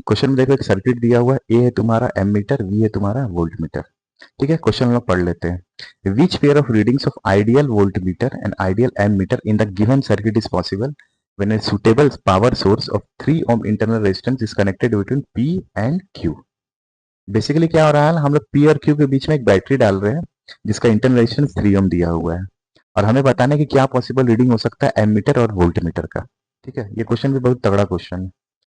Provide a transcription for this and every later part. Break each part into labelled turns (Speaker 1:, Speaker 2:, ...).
Speaker 1: Question में देखो एक सर्किट दिया हुआ है, ए है तुम्हारा एमीटर, वी है तुम्हारा वोल्ट मीटर। ठीक है, क्वेश्चन हम लोग पढ़ लेते हैं। Which pair of readings of ideal voltmeter and ideal ammeter in the given circuit is possible when a suitable power source of 3 ohm internal resistance is connected between P and Q। Basically क्या हो रहा है, हम लोग P और Q के बीच में एक बैटरी डाल रहे हैं जिसका इंटरनल रेजिस्टेंस 3 ओम दिया हुआ है, और हमें बताना है कि क्या पॉसिबल रीडिंग हो सकता है एमीटर और वोल्ट मीटर का। ठीक है, ये क्वेश्चन भी बहुत तगड़ा क्वेश्चन है।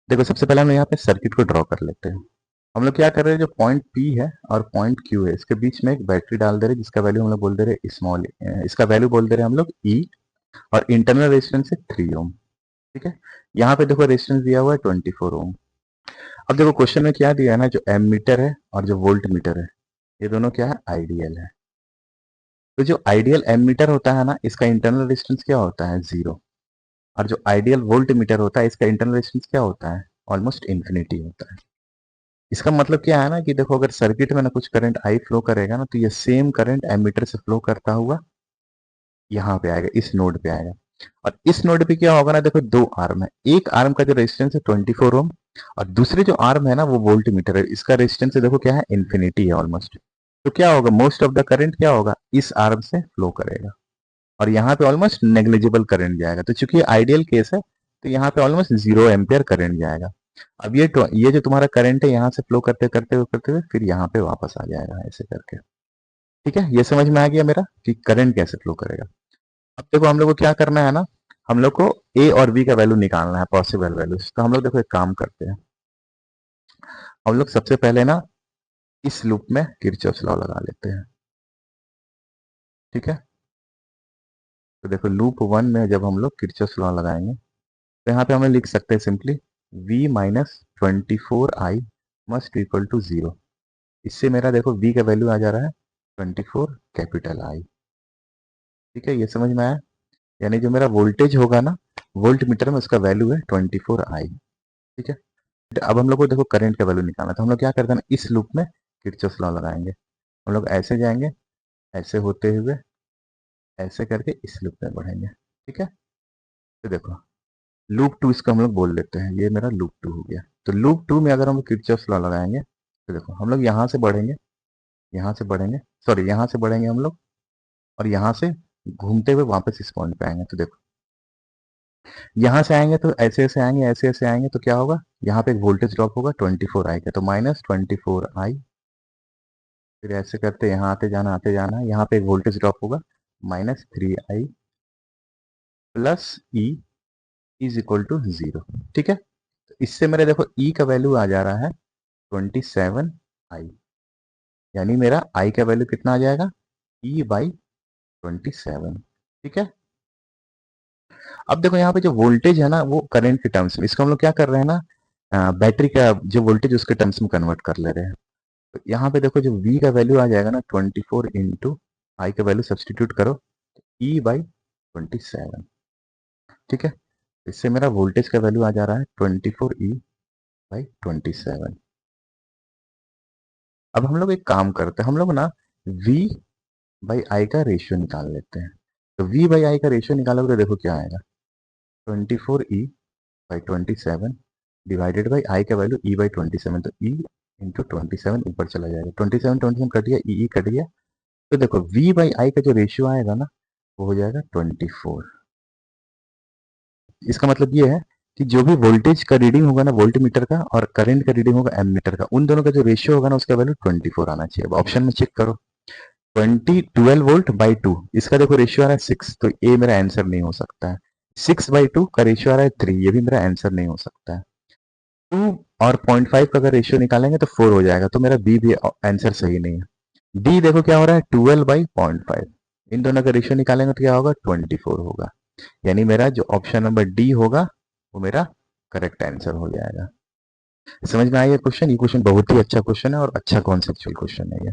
Speaker 1: देखो सबसे पहले हम यहाँ पे सर्किट को ड्रॉ कर लेते हैं। हम लोग क्या कर रहे हैं, जो पॉइंट P है और पॉइंट Q है, इसके बीच में एक बैटरी डाल दे रहे हैं जिसका वैल्यू हम लोग बोल दे रहे हैं स्मॉल, इसका वैल्यू बोल दे रहे हैं हम लोग E, और इंटरनल रेजिस्टेंस है 3 ओम। ठीक है, यहाँ पे देखो रेजिस्टेंस दिया हुआ है 24 ओम। अब देखो क्वेश्चन में क्या दिया है ना, जो एमीटर है और जो वोल्ट मीटर है, ये दोनों क्या है, आइडियल है। तो जो आइडियल एमीटर होता है ना, इसका इंटरनल रेजिस्टेंस क्या होता है, 0। और जो आइडियल वोल्ट मीटर होता है, इसका इंटरनल रेजिस्टेंस क्या होता है, ऑलमोस्ट इन्फिनिटी होता है। इसका मतलब क्या है ना कि देखो अगर सर्किट में ना कुछ करंट आई फ्लो करेगा ना, तो ये सेम करंट एमीटर से फ्लो करता हुआ यहाँ पे आएगा, इस नोड पे आएगा। और इस नोड पे क्या होगा ना, देखो दो आर्म है, एक आर्म का जो रेजिस्टेंस है 24 ओम, और दूसरे जो आर्म है ना वो वोल्ट मीटर है, इसका रेजिस्टेंस देखो क्या है, इन्फिनिटी है ऑलमोस्ट। तो क्या होगा, मोस्ट ऑफ द करंट क्या होगा, इस आर्म से फ्लो करेगा, और यहाँ पे ऑलमोस्ट नेग्लिजिबल करंट जाएगा। तो चूंकि आइडियल केस है, तो यहाँ पे ऑलमोस्ट 0 एम्पियर करंट जाएगा। अब ये जो तुम्हारा करंट है, यहाँ से फ्लो करते करते हुए फिर यहाँ पे वापस आ जाएगा ऐसे करके। ठीक है, ये समझ में आ गया मेरा कि करंट कैसे फ्लो करेगा। अब देखो हम लोग को क्या करना है ना, हम लोग को ए और बी का वैल्यू निकालना है, पॉसिबल वैल्यूज। तो हम लोग देखो एक काम करते हैं, हम लोग सबसे पहले ना इस लूप में किरचॉफ लॉ लगा लेते हैं। ठीक है, तो देखो लूप 1 में जब हम लोग किरचॉफ लॉ लगाएंगे, तो यहाँ पे हमें लिख सकते हैं simply v minus 24i must equal to 0। इससे मेरा देखो v का वैल्यू आ जा रहा है 24 कैपिटल I। ठीक है, ये समझ में आया। यानी जो मेरा वोल्टेज होगा ना वोल्ट मीटर में, उसका वैल्यू है 24i। ठीक है, अब हम लोग को देखो करंट का वैल्यू निकालना, तो हम लोग क्या करते हैं ना, इस लूप में किरचॉफ लॉ लगाएंगे। हम लोग ऐसे जाएंगे, ऐसे होते हुए ऐसे करके इस लूप में बढ़ेंगे। ठीक है, तो देखो लूप 2 इसको हम लोग बोल लेते हैं, ये मेरा लूप 2 हो गया। तो लूप 2 में अगर हम किरचॉफ लॉ लगाएंगे, तो देखो हम लोग यहाँ से बढ़ेंगे, यहाँ से बढ़ेंगे, सॉरी यहाँ से बढ़ेंगे हम लोग, और यहाँ से घूमते हुए वापस इस पॉइंट पे आएंगे। तो देखो यहाँ से आएंगे तो ऐसे ऐसे आएंगे, ऐसे ऐसे आएंगे, तो क्या होगा, यहाँ पे एक वोल्टेज ड्रॉप होगा 24i का, तो माइनस 24i। फिर ऐसे करते यहाँ आते जाना, यहाँ पे एक वोल्टेज ड्रॉप होगा -3i plus E is equal to 0। ठीक है, तो इससे मेरे देखो ई का वैल्यू आ जा रहा है 27i, यानी मेरा आई का वैल्यू कितना आ जाएगा, ई बाई 27। ठीक है, अब देखो यहाँ पे जो वोल्टेज है ना वो करंट के टर्म्स में, इसको हम लोग क्या कर रहे हैं ना, बैटरी का जो वोल्टेज उसके टर्म्स में कन्वर्ट कर ले रहे हैं। तो यहाँ पे देखो जो V का वैल्यू आ जाएगा ना 24 इंटू आई का वैल्यू सब्सटीट्यूट करो, E बाई 27। ठीक है, इससे मेरा वोल्टेज का वैल्यू आ जा रहा है 24E बाई 27। अब हम लोग एक काम करते हैं, हम लोग ना V बाई आई का रेशियो निकाल लेते हैं। तो V बाई आई का रेशियो निकालोगे तो देखो क्या आएगा, 24E by 27 divided by I का वैल्यू E बाई 27। तो E इंटू 27 ऊपर चला जाएगा, 27 कट गया, ई कट गया। तो देखो V बाई आई का जो रेशियो आएगा ना वो हो जाएगा 24। इसका मतलब ये है कि जो भी वोल्टेज का रीडिंग होगा ना वोल्ट मीटर का, और करंट का रीडिंग होगा एमीटर का, उन दोनों का जो रेशियो होगा ना उसका वैल्यू 24 आना चाहिए। अब ऑप्शन में चेक करो, 12 वोल्ट बाई 2, इसका देखो रेशियो आ रहा है 6, तो ये मेरा आंसर नहीं हो सकता है। 6 बाई 2 का रेशियो आ रहा है 3, ये भी मेरा आंसर नहीं हो सकता है। 2 और 0.5 का अगर रेशियो निकालेंगे तो 4 हो जाएगा, तो मेरा बी भी आंसर सही नहीं है। डी देखो क्या हो रहा है, 12 बाई 0.5, इन दोनों का रेशियो निकालेंगे तो क्या होगा, 24 होगा। यानी मेरा जो ऑप्शन नंबर डी होगा वो मेरा करेक्ट आंसर हो जाएगा। समझ में आया ये क्वेश्चन? ये क्वेश्चन बहुत ही अच्छा क्वेश्चन है और अच्छा कॉन्सेप्चुअल क्वेश्चन है ये।